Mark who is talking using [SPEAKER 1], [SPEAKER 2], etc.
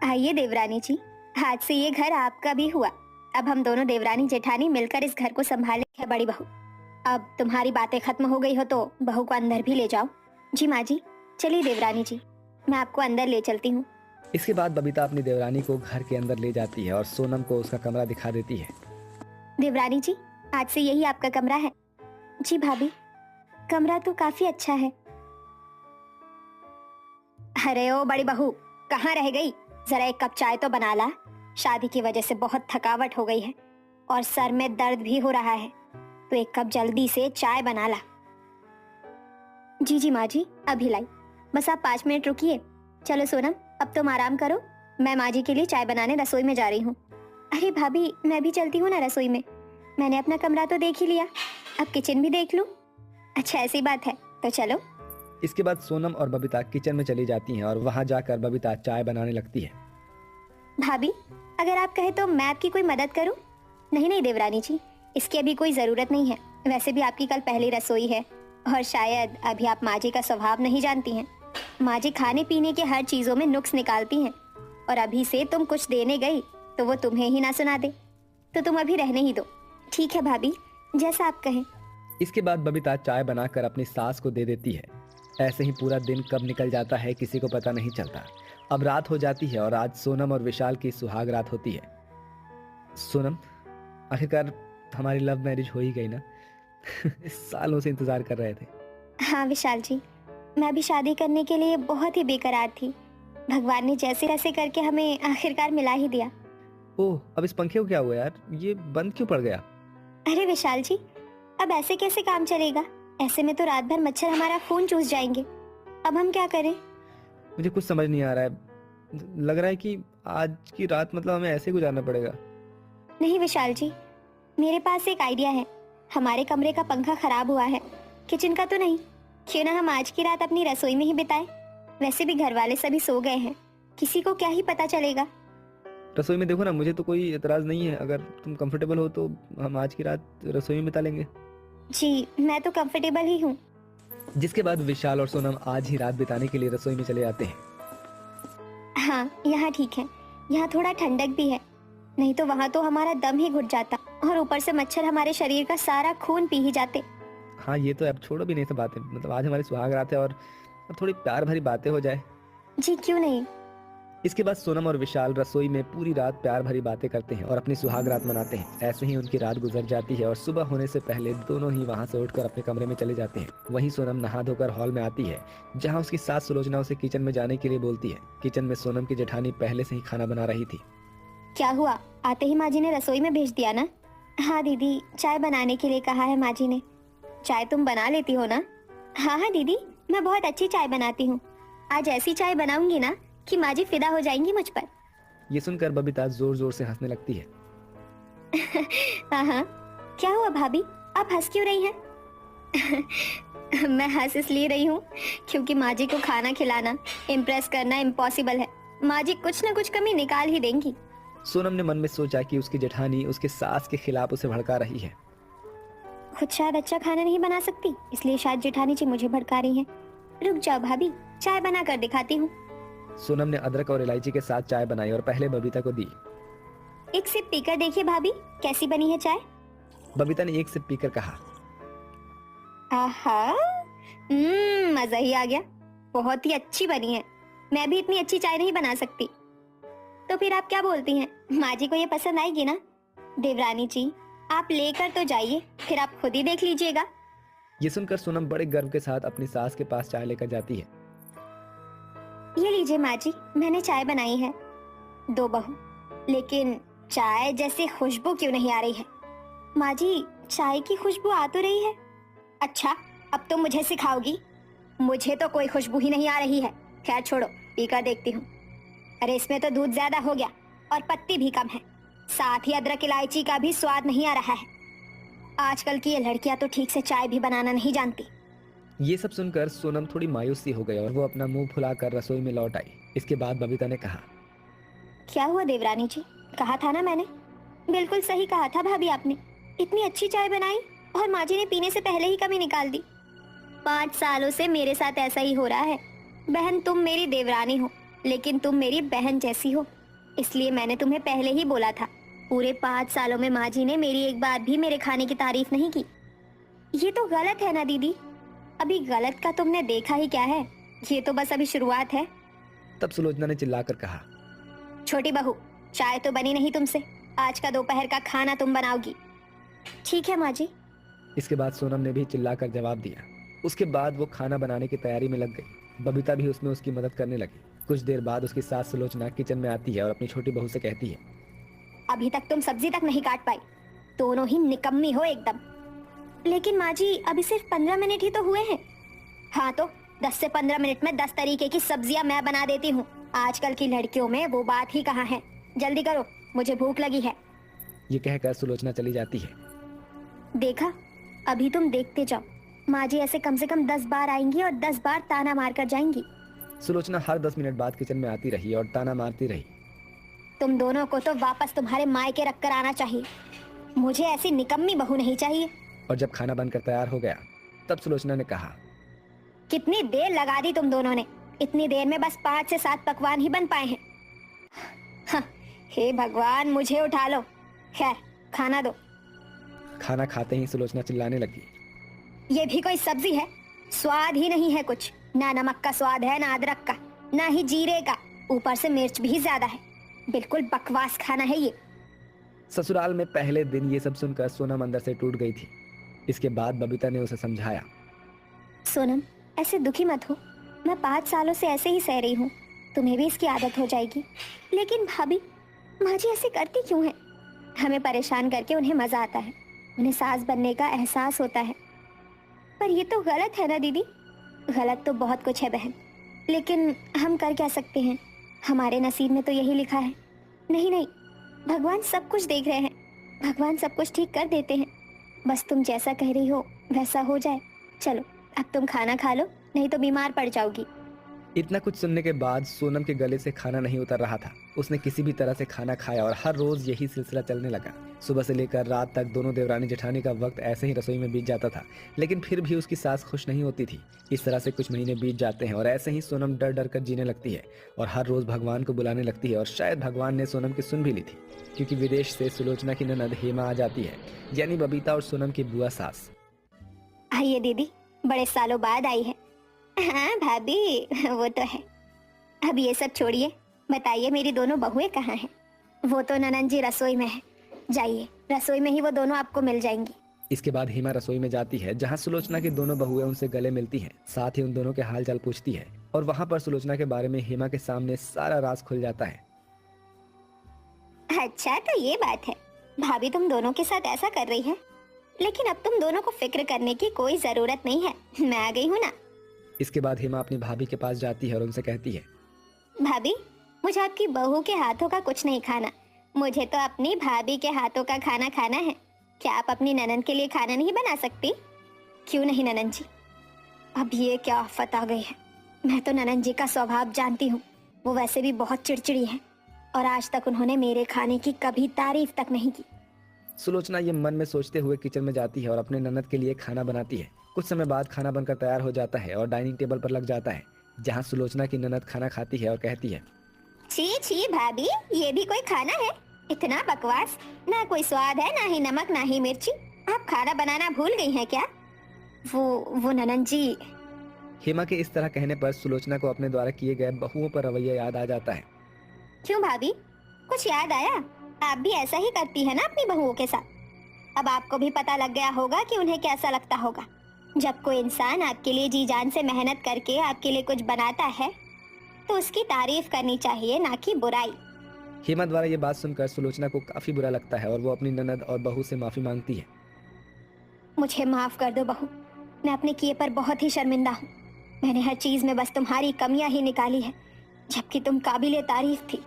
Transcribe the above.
[SPEAKER 1] आइए देवरानी जी, आज से ये घर आपका भी हुआ। अब हम दोनों देवरानी जेठानी मिलकर इस घर को संभाले है बड़ी बहू। अब तुम्हारी बातें खत्म हो गई हो तो बहू को अंदर भी ले जाओ। जी माँ जी, चलिए देवरानी जी, मैं आपको अंदर ले चलती हूँ।
[SPEAKER 2] इसके बाद बबीता अपनी देवरानी को घर के अंदर ले जाती है और सोनम को उसका कमरा दिखा देती है।
[SPEAKER 1] देवरानी जी, आज से यही आपका कमरा है। जी भाभी, कमरा तो काफी अच्छा है। अरे ओ बड़ी बहू, कहाँ रह गई? जरा एक कप चाय तो बना ला। शादी की वजह से बहुत थकावट हो गई है और सर में दर्द भी हो रहा है, तो एक कप जल्दी से चाय बना ला। जी जी माँ जी, अभी लाई। बस आप 5 मिनट रुकिए। चलो सोनम, अब तुम आराम करो, मैं माँ जी के लिए चाय बनाने रसोई में जा रही हूँ। अरे भाभी, मैं भी चलती हूँ ना रसोई में। मैंने अपना कमरा तो देख ही लिया, अब किचन भी देख लूँ। अच्छा ऐसी बात है तो चलो।
[SPEAKER 2] इसके बाद सोनम और बबीता किचन में चली जाती हैं और वहां जाकर बबीता चाय बनाने लगती है।
[SPEAKER 1] भाभी, अगर आप कहे तो मैं आपकी कोई मदद करूं? नहीं नहीं देवरानी जी, इसकी अभी कोई जरूरत नहीं है। वैसे भी आपकी कल पहली रसोई है और शायद अभी आप माँ जी का स्वभाव नहीं जानती हैं। माँ जी खाने पीने के हर चीजों में नुक्स निकालती हैं, और अभी से तुम कुछ देने गई तो वो तुम्हें ही ना सुना दे, तो तुम अभी रहने ही दो। ठीक है भाभी, जैसा आप कहें।
[SPEAKER 2] इसके बाद बबीता चाय बनाकर अपनी सास को दे देती है। ऐसे ही पूरा दिन कब निकल जाता है किसी को पता नहीं चलता। अब रात हो जाती है और आज सोनम और विशाल की सुहाग रात होती है। सोनम, आखिरकार हमारी लव मैरिज हो ही गई ना। सालों से इंतजार कर रहे थे।
[SPEAKER 1] हाँ विशाल जी, मैं भी शादी करने के लिए बहुत ही बेकरार थी। भगवान ने जैसे तैसे करके हमें आखिरकार मिला ही दिया।
[SPEAKER 2] ओह, अब इस पंखे को क्या हुआ यार, ये बंद क्यों पड़ गया?
[SPEAKER 1] अरे विशाल जी, अब ऐसे कैसे काम चलेगा? ऐसे में तो रात भर मच्छर हमारा खून चूस जाएंगे। अब हम क्या करें?
[SPEAKER 2] मुझे कुछ समझ नहीं आ रहा है। लग रहा है कि आज की रात मतलब हमें ऐसे गुजारना पड़ेगा।
[SPEAKER 1] नहीं विशाल जी, मेरे पास एक आइडिया है। हमारे कमरे का पंखा खराब हुआ है, किचन का तो नहीं। क्यों ना हम आज की रात अपनी रसोई में ही बिताएं? वैसे भी घर वाले सभी सो गए हैं, किसी को क्या ही पता चलेगा।
[SPEAKER 2] रसोई में देखो ना, मुझे तो कोई एतराज नहीं है। अगर तुम कंफर्टेबल हो तो हम आज की रात रसोई में बिता लेंगे।
[SPEAKER 1] जी, मैं तो कंफर्टेबल ही हूँ।
[SPEAKER 2] जिसके बाद विशाल और सोनम आज ही रात बिताने के लिए रसोई में चले जाते हैं।
[SPEAKER 1] हाँ, यहाँ ठीक है। यहाँ थोड़ा ठंडक भी है, नहीं तो वहाँ तो हमारा दम ही घुट जाता, और ऊपर से मच्छर हमारे शरीर का सारा खून पी ही जाते।
[SPEAKER 2] हाँ, ये तो अब छोड़ो भी नहीं सब बातें। मतलब आज हमारी सुहाग रात है और अब थोड़ी प्यार भरी बातें हो जाए।
[SPEAKER 1] जी क्यों नहीं।
[SPEAKER 2] इसके बाद सोनम और विशाल रसोई में पूरी रात प्यार भरी बातें करते हैं और अपनी सुहाग रात मनाते हैं। ऐसे ही उनकी रात गुजर जाती है और सुबह होने से पहले दोनों ही वहां से उठकर अपने कमरे में चले जाते हैं। वहीं सोनम नहा धोकर हॉल में आती है, जहां उसकी सास सुलोचना उसे किचन में जाने के लिए बोलती है। किचन में सोनम की जेठानी पहले से ही खाना बना रही थी।
[SPEAKER 1] क्या हुआ, आते ही माँ जी ने रसोई में भेज दिया ना? हाँ दीदी, चाय बनाने के लिए कहा है माँ जी ने। चाय तुम बना लेती हो ना? हाँ हाँ दीदी, मैं बहुत अच्छी चाय बनाती हूँ। आज ऐसी चाय बनाऊंगी ना कि माँ जी फिदा हो जाएंगी मुझ पर।
[SPEAKER 2] ये सुनकर बबीता जोर जोर से हंसने लगती है।
[SPEAKER 1] हाँ हाँ, क्या हुआ भाभी, आप हंस क्यों रही हैं? मैं हंस इसलिए रही हूँ क्योंकि माँ जी को खाना खिलाना, इम्प्रेस करना इम्पॉसिबल है। माँ जी कुछ न कुछ कमी निकाल ही देंगी।
[SPEAKER 2] सोनम ने मन में सोचा कि उसकी जेठानी उसके सास के खिलाफ उसे भड़का रही है।
[SPEAKER 1] खुद शायद अच्छा खाना नहीं बना सकती, इसलिए शायद जेठानी जी मुझे भड़का रही हैं। रुक जाओ भाभी, चाय बना कर दिखाती हूँ।
[SPEAKER 2] सोनम ने अदरक और इलायची के साथ चाय बनाई और पहले बबीता को दी।
[SPEAKER 1] एक सिप पीकर देखिए भाभी, कैसी बनी है चाय?
[SPEAKER 2] बबीता ने एक सिप पीकर कहा,
[SPEAKER 1] आहा, मजा ही आ गया। बहुत ही अच्छी बनी है। मैं भी इतनी अच्छी चाय नहीं बना सकती। तो फिर आप क्या बोलती हैं, माँ जी को ये पसंद आएगी ना? देवरानी जी, आप लेकर तो जाइए, फिर आप खुद ही देख लीजिएगा।
[SPEAKER 2] ये सुनकर सोनम बड़े गर्व के साथ अपनी सास के पास चाय लेकर जाती है।
[SPEAKER 1] ये लीजिए माँ जी, मैंने चाय बनाई है। दो बहू, लेकिन चाय जैसी खुशबू क्यों नहीं आ रही है? माँ जी, चाय की खुशबू आ तो रही है। अच्छा, अब तुम मुझे सिखाओगी? मुझे तो कोई खुशबू ही नहीं आ रही है। खैर छोड़ो, पीकर देखती हूँ। अरे इसमें तो दूध ज्यादा हो गया और पत्ती भी कम है, साथ ही अदरक इलायची का भी स्वाद नहीं आ रहा है। आजकल की ये लड़कियां तो ठीक से चाय भी बनाना नहीं जानती।
[SPEAKER 2] ये सब सुनकर सोनम थोड़ी मायूस सी हो गई और वो अपना मुंह फुलाकर रसोई में लौट आई। इसके बाद बबीता ने कहा,
[SPEAKER 1] क्या हुआ देवरानी जी, कहा था ना मैंने। बिल्कुल सही कहा था भाभी आपने। इतनी अच्छी चाय बनाई और माँ जी ने पीने से पहले ही कमी निकाल दी। 5 सालों से मेरे साथ ऐसा ही हो रहा है। बहन तुम मेरी देवरानी हो, लेकिन तुम मेरी बहन जैसी हो, इसलिए मैंने तुम्हें पहले ही बोला था। पूरे 5 सालों में माँ जी ने मेरी एक बार भी मेरे खाने की तारीफ नहीं की। ये तो गलत है ना दीदी? अभी गलत का तुमने देखा ही क्या है? ये तो बस अभी शुरुआत है।
[SPEAKER 2] तब सुलोचना ने चिल्लाकर कहा,
[SPEAKER 1] छोटी बहू, चाय तो बनी नहीं तुमसे, आज का दोपहर का खाना तुम बनाओगी। ठीक है माँ जी।
[SPEAKER 2] इसके बाद सोनम ने भी चिल्लाकर जवाब दिया। उसके बाद वो खाना बनाने की तैयारी में लग गई। बबीता भी उसमें उसकी मदद करने लगी। कुछ देर बाद उसकी सास सुलोचना किचन में आती है और अपनी छोटी बहू से कहती है,
[SPEAKER 1] अभी तक तुम सब्जी तक नहीं काट पाई, दोनों ही निकम्मी हो एकदम। लेकिन माँ जी, अभी सिर्फ 15 मिनट ही तो हुए हैं। हाँ तो 10 से 15 मिनट में 10 तरीके की सब्जियां मैं बना देती हूँ। आजकल की लड़कियों में वो बात ही कहाँ है। जल्दी करो, मुझे भूख लगी है।
[SPEAKER 2] ये कहकर सुलोचना चली जाती है।
[SPEAKER 1] देखा, अभी तुम देखते जाओ, माँ जी ऐसे कम से कम 10 बार आएंगी और 10 बार ताना मार कर जाएंगी।
[SPEAKER 2] सुलोचना हर 10 मिनट बाद किचन में आती रही और ताना मारती रही।
[SPEAKER 1] तुम दोनों को तो वापस तुम्हारे मायके रख कर आना चाहिए, मुझे ऐसी निकम्मी बहू नहीं चाहिए।
[SPEAKER 2] और जब खाना बनकर तैयार हो गया तब सुलोचना ने कहा,
[SPEAKER 1] कितनी देर लगा दी तुम दोनों ने, इतनी देर में बस 5 से 7 पकवान ही बन पाए हैं। हाँ, हे भगवान, मुझे उठा लो। खैर, खाना दो।
[SPEAKER 2] खाना खाते ही सुलोचना चिल्लाने लगी,
[SPEAKER 1] ये भी कोई सब्जी है? स्वाद ही नहीं है कुछ, ना नमक का स्वाद है, ना अदरक का, ना ही जीरे का, ऊपर से मिर्च भी ज्यादा है। बिल्कुल बकवास खाना है ये।
[SPEAKER 2] ससुराल में पहले दिन ये सब सुनकर सोनम अंदर से टूट गई थी। इसके बाद बबीता ने उसे समझाया,
[SPEAKER 1] सोनम, ऐसे दुखी मत हो, मैं 5 सालों से ऐसे ही सह रही हूँ, तुम्हें भी इसकी आदत हो जाएगी। लेकिन भाभी, माँ जी ऐसे करती क्यों है? हमें परेशान करके उन्हें मजा आता है, उन्हें सास बनने का एहसास होता है। पर ये तो गलत है ना दीदी? गलत तो बहुत कुछ है बहन, लेकिन हम कर क्या सकते हैं? हमारे नसीब में तो यही लिखा है। नहीं नहीं, भगवान सब कुछ देख रहे हैं, भगवान सब कुछ ठीक कर देते हैं। बस तुम जैसा कह रही हो वैसा हो जाए। चलो अब तुम खाना खा लो, नहीं तो बीमार पड़ जाओगी।
[SPEAKER 2] इतना कुछ सुनने के बाद सोनम के गले से खाना नहीं उतर रहा था। उसने किसी भी तरह से खाना खाया और हर रोज यही सिलसिला चलने लगा। सुबह से लेकर रात तक दोनों देवरानी जेठानी का वक्त ऐसे ही रसोई में बीत जाता था, लेकिन फिर भी उसकी सास खुश नहीं होती थी। इस तरह से कुछ महीने बीत जाते हैं और ऐसे ही सोनम डर डर कर जीने लगती है और हर रोज भगवान को बुलाने लगती है। और शायद भगवान ने सोनम की सुन भी ली थी, क्योंकि विदेश से सुलोचना की ननद हेमा आ जाती है, यानी बबीता और सोनम की बुआ सास।
[SPEAKER 1] आइए दीदी, बड़े सालों बाद आई है। हाँ भाभी, वो तो है। अब ये सब छोड़िए, बताइए मेरी दोनों बहुएं कहाँ हैं? वो तो ननन जी रसोई में है, जाइए, रसोई में ही वो दोनों आपको मिल जाएंगी।
[SPEAKER 2] इसके बाद हेमा रसोई में जाती है, जहाँ सुलोचना की दोनों बहुएं उनसे गले मिलती हैं, साथ ही उन दोनों के हाल चाल पूछती है। और वहाँ पर सुलोचना के बारे में हेमा के सामने सारा राज खुल जाता है।
[SPEAKER 1] अच्छा, तो ये बात है, भाभी तुम दोनों के साथ ऐसा कर रही है। लेकिन अब तुम दोनों को फिक्र करने की कोई जरूरत नहीं है, मैं आ गई हूँ ना।
[SPEAKER 2] इसके बाद हेमा अपनी भाभी के पास जाती है और उनसे कहती है,
[SPEAKER 1] भाभी, मुझे आपकी बहू के हाथों का कुछ नहीं खाना, मुझे तो अपनी भाभी के हाथों का खाना खाना है। क्या आप अपनी ननन के लिए खाना नहीं बना सकती? क्यों नहीं ननन जी? अब ये क्या आफत आ गई है। मैं तो ननन जी का स्वभाव जानती हूँ, वो वैसे भी बहुत चिड़चिड़ी है और आज तक उन्होंने मेरे खाने की कभी तारीफ तक नहीं की।
[SPEAKER 2] सुलोचना ये मन में सोचते हुए किचन में जाती है और अपने ननद के लिए खाना बनाती है। कुछ समय बाद खाना बनकर तैयार हो जाता है और डाइनिंग टेबल पर लग जाता है, जहाँ सुलोचना की ननद खाना खाती है और कहती है,
[SPEAKER 1] छी छी भाभी, ये भी कोई खाना है? इतना बकवास, ना कोई स्वाद है, ना ही नमक, ना ही मिर्ची। आप खाना बनाना भूल गई हैं क्या? वो ननन जी।
[SPEAKER 2] हेमा के इस तरह कहने पर सुलोचना को अपने द्वारा किए गए बहुओं पर रवैया याद आ जाता है।
[SPEAKER 1] क्यों भाभी, कुछ याद आया? आप भी ऐसा ही करती है ना अपनी बहुओं के साथ। अब आपको भी पता लग गया होगा कि उन्हें कैसा लगता होगा। जब कोई इंसान आपके लिए जी जान से मेहनत करके आपके लिए कुछ बनाता है तो उसकी तारीफ करनी चाहिए, ना कि बुराई।
[SPEAKER 2] हेमा द्वारा ये बात सुनकर सुलोचना को काफी बुरा लगता है और वो अपनी ननद और बहू से माफी मांगती है।
[SPEAKER 1] मुझे माफ कर दो बहू, मैं अपने किए पर बहुत ही शर्मिंदा हूँ। मैंने हर चीज में बस तुम्हारी कमियां ही निकाली है, जबकि तुम काबिले तारीफ थी।